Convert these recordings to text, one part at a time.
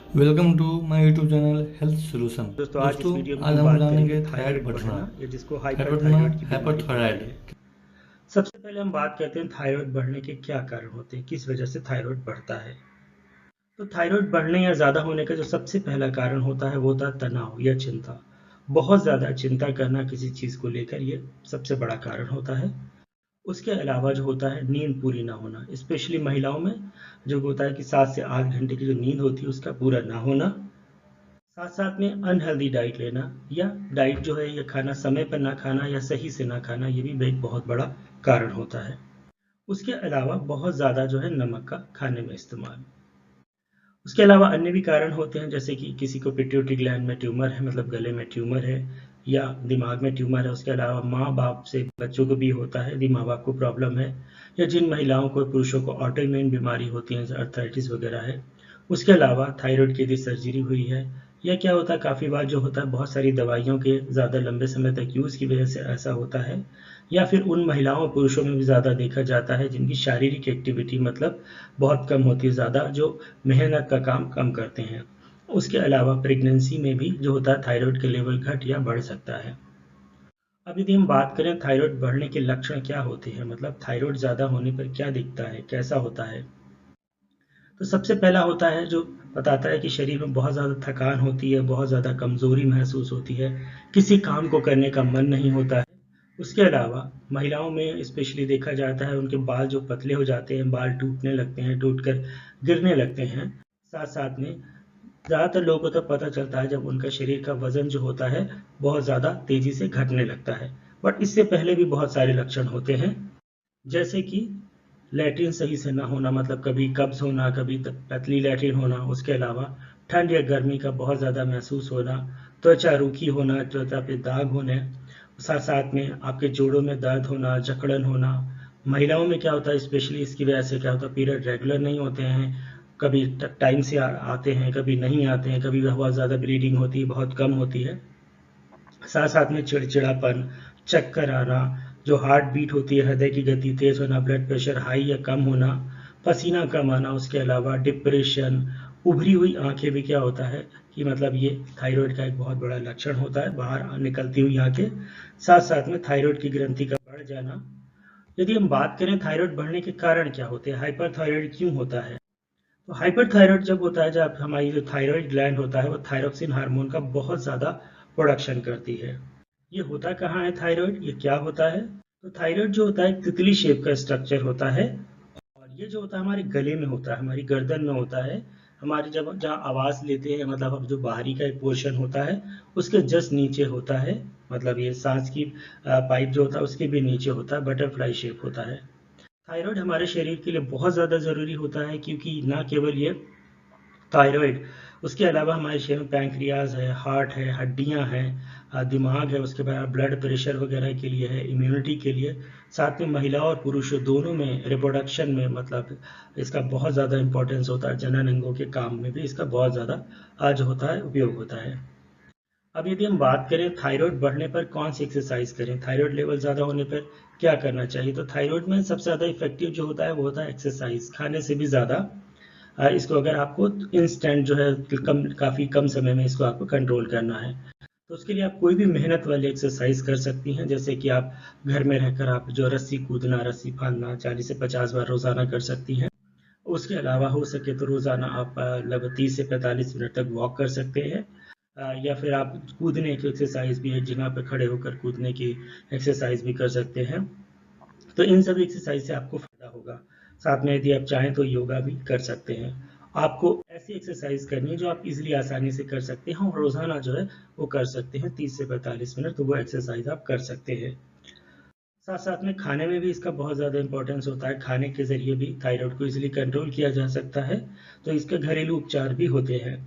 Welcome to my YouTube channel health solution. दोस्तों आज इस दोस्तों वीडियो में आज हम हम बात जानेंगे करेंगे थायराइड थायराइड बढ़ना। बढ़ना या जिसको थायराइड बढ़ना हाइपरथायराइड की बीमारी बोलते हाइपरथायराइड। हैं। सबसे पहले हम बात करते हैं थायराइड बढ़ने के क्या कारण होते हैं, किस वजह से थायराइड बढ़ता है। तो थायराइड बढ़ने या ज़्यादा होने का जो सबसे पहला कारण होता है वो होता है तनाव या चिंता। बहुत ज़्यादा चिंता करना किसी चीज़ को लेकर, ये सबसे बड़ा कारण होता है। उसके अलावा जो होता है नींद पूरी ना होना, स्पेशली महिलाओं में जो होता है कि 7 से 8 घंटे की जो नींद होती है उसका पूरा ना होना। साथ साथ में अनहेल्दी डाइट लेना, या डाइट जो है ये खाना समय पर ना खाना या सही से ना खाना, ये भी एक बहुत बड़ा कारण होता है। उसके अलावा बहुत ज़्यादा जो है नमक का खाने में इस्तेमाल। उसके अलावा अन्य भी कारण होते हैं, जैसे कि किसी को पिट्यूटरी ग्लैंड में ट्यूमर है, मतलब गले में ट्यूमर है या दिमाग में ट्यूमर है। उसके अलावा माँ बाप से बच्चों को भी होता है, यदि माँ बाप को प्रॉब्लम है, या जिन महिलाओं को पुरुषों को ऑटो इम्यून बीमारी होती है, जैसे अर्थराइटिस वगैरह है। उसके अलावा थायराइड की यदि सर्जरी हुई है, या क्या होता है काफ़ी बार जो होता है बहुत सारी दवाइयों के ज़्यादा लंबे समय तक यूज़ की वजह से ऐसा होता है। या फिर उन महिलाओं और पुरुषों में भी ज़्यादा देखा जाता है जिनकी शारीरिक एक्टिविटी मतलब बहुत कम होती है, ज़्यादा जो मेहनत का काम कम करते हैं। उसके अलावा प्रेगनेंसी में भी जो होता है थायराइड के लेवल घट या बढ़ सकता है। अब यदि हम बात करें थायराइड बढ़ने के लक्षण क्या होते हैं, मतलब थायराइड ज़्यादा होने पर क्या दिखता है, कैसा होता है। तो सबसे पहला होता है जो बताता है कि शरीर में बहुत ज़्यादा थकान होती है, बहुत ज़्यादा कमज़ोरी महसूस होती है, किसी काम को करने का मन नहीं होता है। उसके अलावा महिलाओं में स्पेशली देखा जाता है उनके बाल जो पतले हो जाते हैं, बाल टूटने लगते हैं, टूटकर गिरने लगते हैं। साथ साथ में ज़्यादातर लोगों को तो पता चलता है जब उनका शरीर का वजन जो होता है बहुत ज़्यादा तेज़ी से घटने लगता है। बट इससे पहले भी बहुत सारे लक्षण होते हैं, जैसे कि लैट्रिन सही से ना होना, मतलब कभी कब्ज होना, कभी पतली लैट्रिन होना। उसके अलावा ठंड या गर्मी का बहुत ज़्यादा महसूस होना, त्वचा रूखी होना, त्वचा पे दाग होने, साथ साथ में आपके जोड़ों में दर्द होना, जकड़न होना। महिलाओं में क्या होता है स्पेशली इसकी वजह से क्या होता है, पीरियड रेगुलर नहीं होते हैं, कभी टाइम से आते हैं, कभी नहीं आते हैं, कभी बहुत ज़्यादा ब्लीडिंग होती है, बहुत कम होती है। साथ साथ में चिड़चिड़ापन, चक्कर आना, जो हार्ट बीट होती है, हृदय की गति तेज होना, ब्लड प्रेशर हाई या कम होना, पसीना कम आना। उसके अलावा डिप्रेशन, उभरी हुई आंखें भी क्या होता है कि मतलब ये थायराइड का एक बहुत बड़ा लक्षण होता है, बाहर निकलती हुई आंखें। साथ साथ में थायराइड की ग्रंथि का बढ़ जाना। यदि हम बात करें थायराइड बढ़ने के कारण क्या होते हैं, हाइपरथायराइड क्यों होता है। तो हाइपरथायराइड जब होता है, जब हमारी जो थायराइड ग्लैंड होता है वो थायरोक्सिन हार्मोन का बहुत ज़्यादा प्रोडक्शन करती है। ये होता कहाँ है थायराइड, ये क्या होता है। तो थायराइड जो होता है एक तितली शेप का स्ट्रक्चर होता है, और ये जो होता है हमारे गले में होता है, हमारी गर्दन में होता है। हमारी जब जहाँ आवाज़ लेते हैं, मतलब अब जो बाहरी का एक पोर्शन होता है उसके जस्ट नीचे होता है, मतलब ये सांस की पाइप जो होता है उसके भी नीचे होता है, बटरफ्लाई शेप होता है। थायराइड हमारे शरीर के लिए बहुत ज़्यादा ज़रूरी होता है, क्योंकि ना केवल ये थायराइड, उसके अलावा हमारे शरीर में पैंक्रियाज है, हार्ट है, हड्डियां हैं, दिमाग है, उसके बाद ब्लड प्रेशर वगैरह के लिए है, इम्यूनिटी के लिए। साथ में महिलाओं और पुरुषों दोनों में रिप्रोडक्शन में मतलब इसका बहुत ज़्यादा इंपॉर्टेंस होता है, जनन अंगों के काम में भी इसका बहुत ज़्यादा आज होता है, उपयोग होता है। अब यदि हम बात करें थायराइड बढ़ने पर कौन सी एक्सरसाइज करें, थायराइड लेवल ज़्यादा होने पर क्या करना चाहिए, तो थायराइड में सबसे ज़्यादा इफेक्टिव जो होता है वो होता है एक्सरसाइज, खाने से भी ज़्यादा। इसको अगर आपको इंस्टेंट जो है काफ़ी कम समय में इसको आपको कंट्रोल करना है, तो उसके लिए आप कोई भी मेहनत वाली एक्सरसाइज कर सकती हैं। जैसे कि आप घर में रहकर आप जो रस्सी कूदना, रस्सी फांदना 40 से 50 बार रोजाना कर सकती हैं। उसके अलावा हो सके तो रोजाना आप लगभग 30 से 45 मिनट तक वॉक कर सकते हैं। या फिर आप कूदने की एक्सरसाइज भी है, जगह पर खड़े होकर कूदने की एक्सरसाइज भी कर सकते हैं। तो इन सभी एक्सरसाइज से आपको फायदा होगा। साथ में यदि आप चाहें तो योगा भी कर सकते हैं। आपको ऐसी एक्सरसाइज करनी है जो आप इजीली आसानी से कर सकते हैं, और रोजाना जो है वो कर सकते हैं 30 से 45 मिनट, तो वो एक्सरसाइज आप कर सकते हैं। साथ साथ में खाने में भी इसका बहुत ज़्यादा इंपॉर्टेंस होता है, खाने के जरिए भी थायराइड को इजीली कंट्रोल किया जा सकता है। तो इसके घरेलू उपचार भी होते हैं।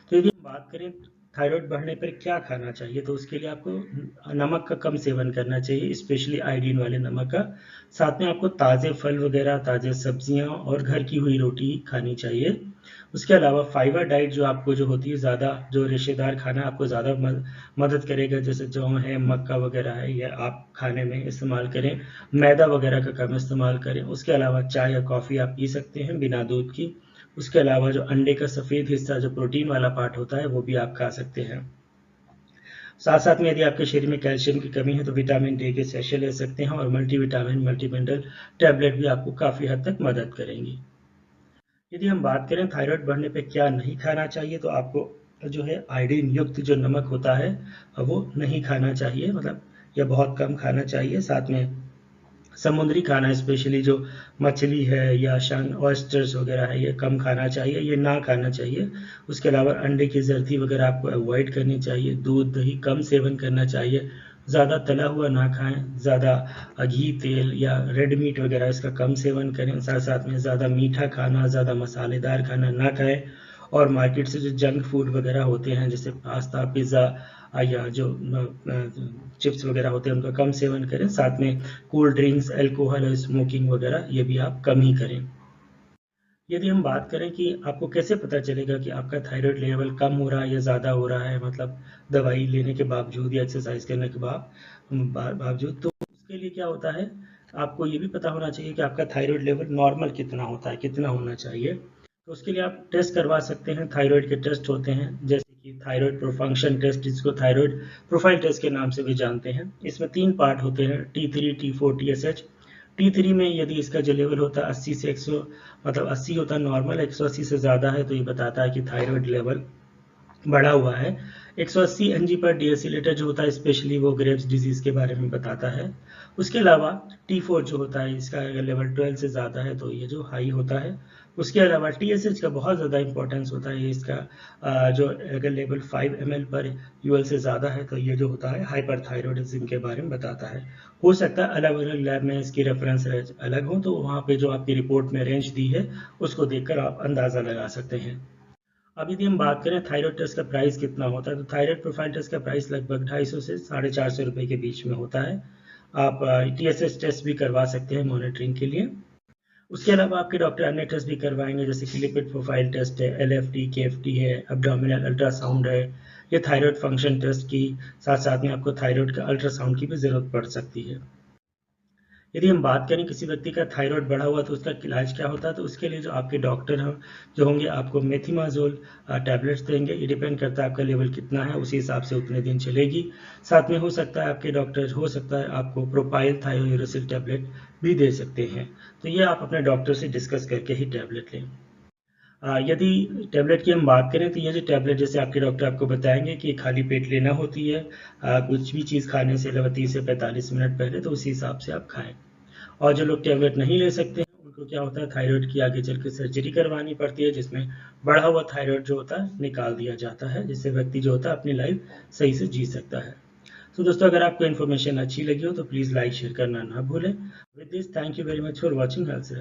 तो यदि हम बात करें थायराइड बढ़ने पर क्या खाना चाहिए, तो उसके लिए आपको नमक का कम सेवन करना चाहिए, स्पेशली आयोडीन वाले नमक का। साथ में आपको ताज़े फल वगैरह, ताज़े सब्जियां और घर की हुई रोटी खानी चाहिए। उसके अलावा फाइबर डाइट जो आपको जो होती है, ज़्यादा जो रेशेदार खाना आपको ज़्यादा मदद करेगा, जैसे जौ है, मक्का वगैरह है, ये आप खाने में इस्तेमाल करें। मैदा वगैरह का कम इस्तेमाल करें। उसके अलावा चाय या कॉफ़ी आप पी सकते हैं बिना दूध की। उसके अलावा जो अंडे का सफ़ेद हिस्सा जो प्रोटीन वाला पार्ट होता है वो भी आप खा सकते हैं। साथ साथ में यदि आपके शरीर में कैल्शियम की कमी है तो विटामिन डी के सैशे ले सकते हैं, और मल्टीविटामिन मल्टीमिनरल टैबलेट भी आपको काफ़ी हद तक मदद करेंगी। यदि हम बात करें थायराइड बढ़ने पे क्या नहीं खाना चाहिए, तो आपको जो है आयोडीन युक्त जो नमक होता है वो नहीं खाना चाहिए, मतलब यह बहुत कम खाना चाहिए। साथ में समुद्री खाना स्पेशली जो मछली है या शन ऑयस्टर्स वगैरह है ये कम खाना चाहिए, ये ना खाना चाहिए। उसके अलावा अंडे की जर्दी वगैरह आपको अवॉइड करनी चाहिए। दूध दही कम सेवन करना चाहिए। ज़्यादा तला हुआ ना खाएं, ज़्यादा घी तेल या रेड मीट वगैरह इसका कम सेवन करें। साथ साथ में ज़्यादा मीठा खाना, ज़्यादा मसालेदार खाना ना खाएं, और मार्केट से जो जंक फूड वगैरह होते हैं जैसे पास्ता पिज़्ज़ा या जो चिप्स वगैरह होते हैं उनका कम सेवन करें। साथ में कोल्ड ड्रिंक्स, अल्कोहल और स्मोकिंग वगैरह ये भी आप कम ही करें। यदि हम बात करें कि आपको कैसे पता चलेगा कि आपका थायराइड लेवल कम हो रहा है या ज़्यादा हो रहा है, मतलब दवाई लेने के बावजूद या एक्सरसाइज करने के बावजूद, तो उसके लिए क्या होता है, आपको ये भी पता होना चाहिए कि आपका थायराइड लेवल नॉर्मल कितना होता है, कितना होना चाहिए। तो उसके लिए आप टेस्ट करवा सकते हैं। थायराइड के टेस्ट होते हैं जैसे कि थायराइड प्रोफंक्शन टेस्ट, जिसको थायराइड प्रोफाइल टेस्ट के नाम से भी जानते हैं। इसमें 3 पार्ट होते हैं, T3, T4, TSH। T3 में यदि इसका जो लेवल होता है 80 से 100, मतलब 80 होता है नॉर्मल, 180 से ज़्यादा है तो ये बताता है कि थायराइड लेवल बढ़ा हुआ है। 180 Ng पर डेसीलीटर जो होता है स्पेशली वो ग्रेव्स डिजीज के बारे में बताता है। उसके अलावा T4 जो होता है इसका अगर लेवल 12 से ज़्यादा है तो ये जो हाई होता है। उसके अलावा TSH का बहुत ज़्यादा इंपॉर्टेंस होता है, इसका जो अगर लेवल 5 ml पर यूएल से ज़्यादा है तो ये जो होता है हाइपरथायरॉयडिज्म के बारे में बताता है। हो सकता है अलग अलग लैब में इसकी रेफरेंस अलग हो, तो वहाँ पे जो आपकी रिपोर्ट में रेंज दी है उसको देखकर आप अंदाज़ा लगा सकते हैं। अब यदि हम बात करें थायराइड टेस्ट का प्राइस कितना होता है, तो थायराइड प्रोफाइल टेस्ट का प्राइस लगभग 250 से 450 रुपये के बीच में होता है। आप TSH टेस्ट भी करवा सकते हैं मॉनिटरिंग के लिए। उसके अलावा आपके डॉक्टर अन्य टेस्ट भी करवाएंगे जैसे कि लिपिड प्रोफाइल टेस्ट है, LFT, KFT है, एब्डोमिनल अल्ट्रासाउंड है, ये थायराइड फंक्शन टेस्ट की साथ साथ में आपको थायराइड का अल्ट्रासाउंड की भी ज़रूरत पड़ सकती है। यदि हम बात करें किसी व्यक्ति का थायराइड बढ़ा हुआ तो उसका इलाज क्या होता है, तो उसके लिए जो आपके डॉक्टर हैं जो होंगे आपको मेथिमाजोल टैबलेट्स देंगे। ये डिपेंड करता है आपका लेवल कितना है, उसी हिसाब से उतने दिन चलेगी। साथ में हो सकता है आपके डॉक्टर हो सकता है आपको प्रोपाइल थायोरेसिल टैबलेट भी दे सकते हैं। तो ये आप अपने डॉक्टर से डिस्कस करके ही टैबलेट लें। यदि टैबलेट की हम बात करें तो ये जो टैबलेट जैसे आपके डॉक्टर आपको बताएंगे कि खाली पेट लेना होती है, कुछ भी चीज़ खाने से लगभग 30 से 45 मिनट पहले, तो उसी हिसाब से आप खाएं। और जो लोग टैबलेट नहीं ले सकते हैं उनको क्या होता है, थायराइड की आगे चल के सर्जरी करवानी पड़ती है जिसमें बढ़ा हुआ थायराइड जो होता है निकाल दिया जाता है, जिससे व्यक्ति जो होता है अपनी लाइफ सही से जी सकता है। तो दोस्तों अगर आपको इन्फॉर्मेशन अच्छी लगी हो तो प्लीज़ लाइक शेयर करना ना भूलें। With this thank you very much for watching health.